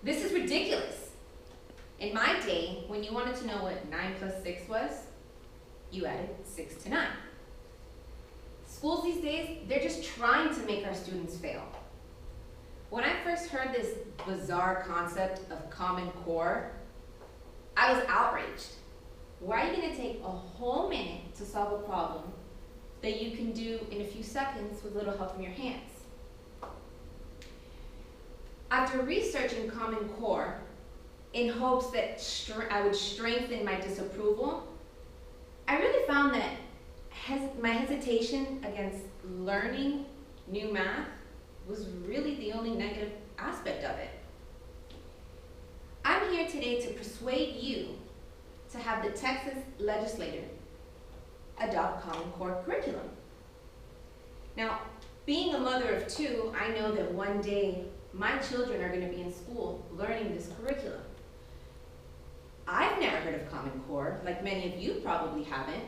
This is ridiculous. In my day, when you wanted to know what 9 plus 6 was, you added 6 to 9. Schools these days, they're just trying to make our students fail. When I first heard this bizarre concept of Common Core, I was outraged. Why are you going to take a whole minute to solve a problem that you can do in a few seconds with little help from your hands? After researching Common Core, in hopes that I would strengthen my disapproval, I really found that my hesitation against learning new math was really the only negative aspect of it. I'm here today to persuade you to have the Texas legislature adopt Common Core curriculum. Now, being a mother of 2, I know that one day my children are going to be in school learning this curriculum. I've never heard of Common Core, like many of you probably haven't,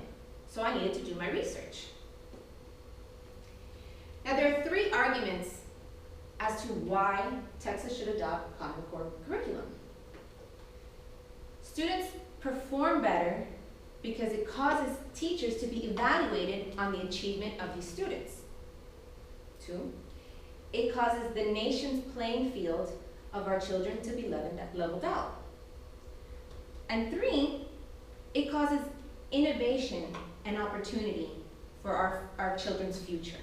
so I needed to do my research. Now, there are 3 arguments as to why Texas should adopt Common Core curriculum. Students perform better because it causes teachers to be evaluated on the achievement of these students. 2, it causes the nation's playing field of our children to be leveled out. And 3, it causes innovation and opportunity for our children's future.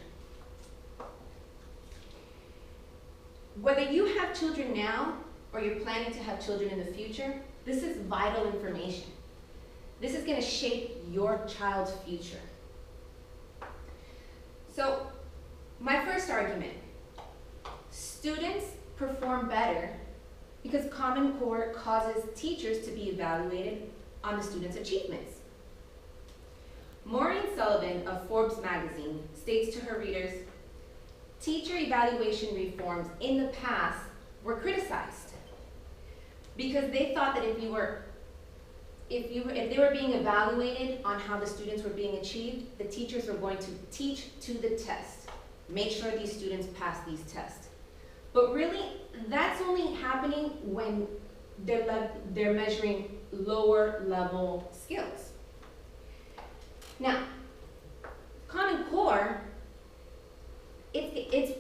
Whether you have children now or you're planning to have children in the future, this is vital information. This is going to shape your child's future. So, my first argument, students perform better because Common Core causes teachers to be evaluated on the students' achievements. Maureen Sullivan of Forbes magazine states to her readers, teacher evaluation reforms in the past were criticized because they thought that if they were being evaluated on how the students were being achieved, the teachers were going to teach to the test, make sure these students pass these tests. But really, that's only happening when they're measuring lower level skills. Now, Common Core, it's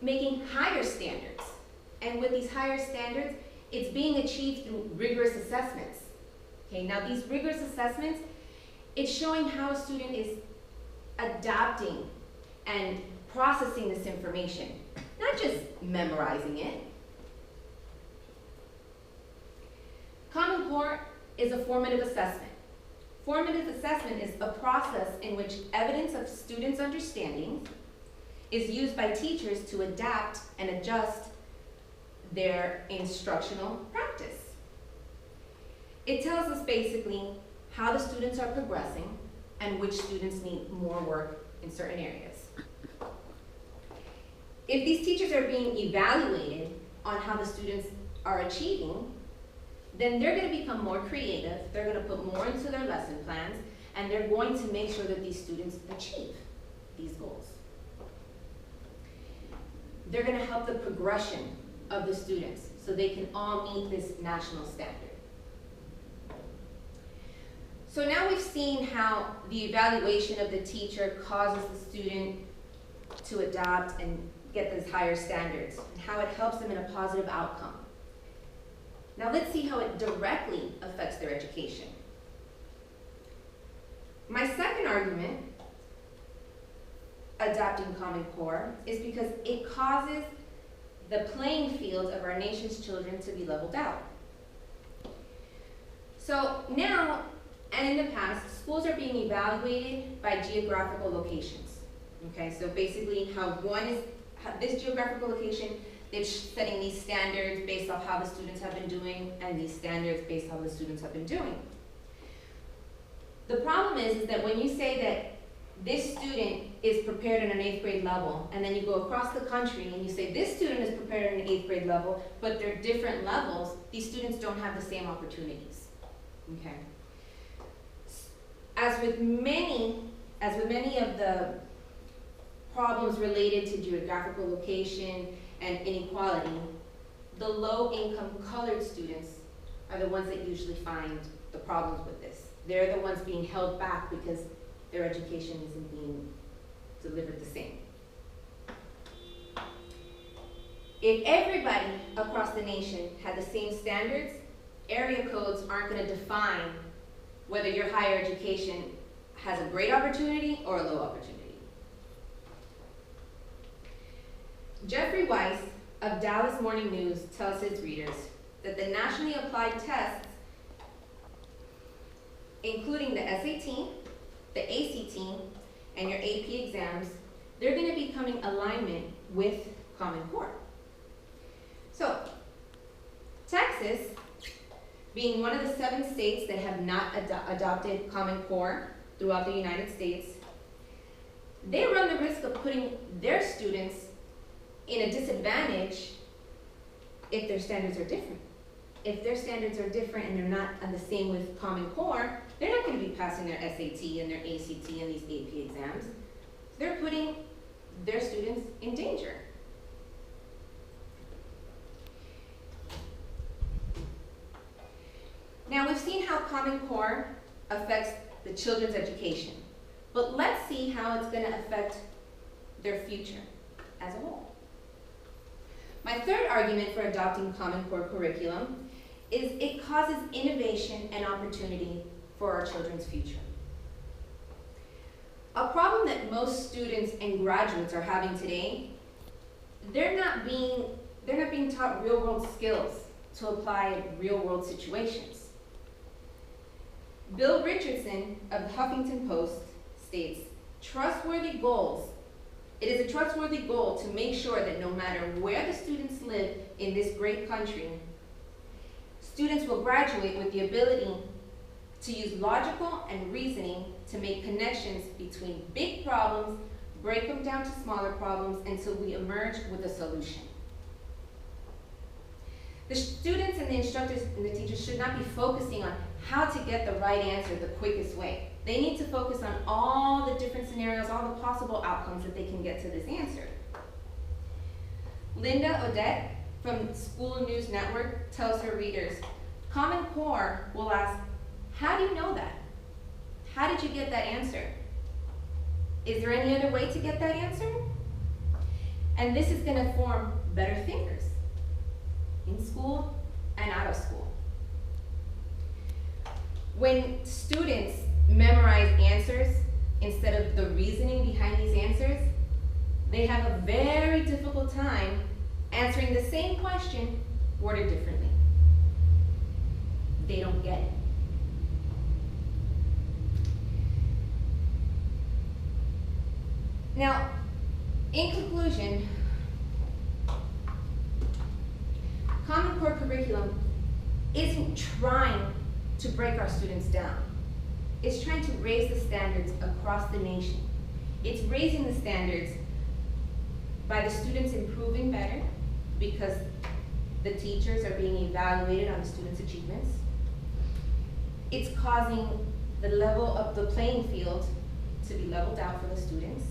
making higher standards. And with these higher standards, it's being achieved through rigorous assessments. Okay, now these rigorous assessments, it's showing how a student is adapting and processing this information, not just memorizing it. Common Core is a formative assessment. Formative assessment is a process in which evidence of students' understanding is used by teachers to adapt and adjust their instructional practice. It tells us basically how the students are progressing and which students need more work in certain areas. If these teachers are being evaluated on how the students are achieving, then they're going to become more creative, they're going to put more into their lesson plans, and they're going to make sure that these students achieve these goals. They're going to help the progression of the students so they can all meet this national standard. So now we've seen how the evaluation of the teacher causes the student to adapt and get those higher standards, and how it helps them in a positive outcome. Now let's see how it directly affects their education. My second argument, adopting Common Core, is because it causes the playing field of our nation's children to be leveled out. So now, and in the past, schools are being evaluated by geographical locations. Okay, so basically this geographical location, they're setting these standards based off how the students have been doing, and these standards based on how the students have been doing. The problem is that when you say that this student is prepared at an 8th grade level, and then you go across the country and you say this student is prepared at an 8th grade level, but they're different levels, these students don't have the same opportunities. Okay. As with many of the problems related to geographical location and inequality, the low-income colored students are the ones that usually find the problems with this. They're the ones being held back because their education isn't being delivered the same. If everybody across the nation had the same standards, area codes aren't going to define whether your higher education has a great opportunity or a low opportunity. Jeffrey Weiss of Dallas Morning News tells his readers that the nationally applied tests, including the SAT, the ACT, and your AP exams, they're going to be coming alignment with Common Core. So, Texas, being one of the 7 states that have not adopted Common Core throughout the United States, they run the risk of putting their students in a disadvantage if their standards are different. If their standards are different and they're not on the same with Common Core, they're not going to be passing their SAT and their ACT and these AP exams. They're putting their students in danger. Now, we've seen how Common Core affects the children's education, but let's see how it's going to affect their future as a whole. My third argument for adopting Common Core curriculum is it causes innovation and opportunity for our children's future. A problem that most students and graduates are having today, they're not being taught real-world skills to apply in real-world situations. Bill Richardson of the Huffington Post states, trustworthy goals. It is a trustworthy goal to make sure that no matter where the students live in this great country, students will graduate with the ability to use logical and reasoning to make connections between big problems, break them down to smaller problems until we emerge with a solution. The students and the instructors and the teachers should not be focusing on how to get the right answer the quickest way. They need to focus on all the different scenarios, all the possible outcomes that they can get to this answer. Linda Odette from School News Network tells her readers, Common Core will ask, how do you know that? How did you get that answer? Is there any other way to get that answer? And this is going to form better thinkers in school and out of school. When students memorize answers instead of the reasoning behind these answers, they have a very difficult time answering the same question worded differently. They don't get it. Now, in conclusion, Common Core curriculum isn't trying to break our students down. It's trying to raise the standards across the nation. It's raising the standards by the students improving better because the teachers are being evaluated on the students' achievements. It's causing the level of the playing field to be leveled out for the students.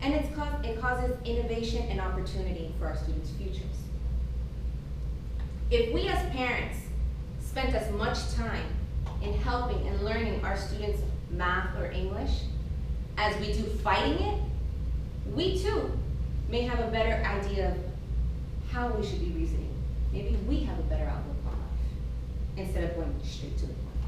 And it causes innovation and opportunity for our students' futures. If we as parents spent as much time in helping and learning our students math or English as we do fighting it, we too may have a better idea of how we should be reasoning. Maybe we have a better outlook on life instead of going straight to the point.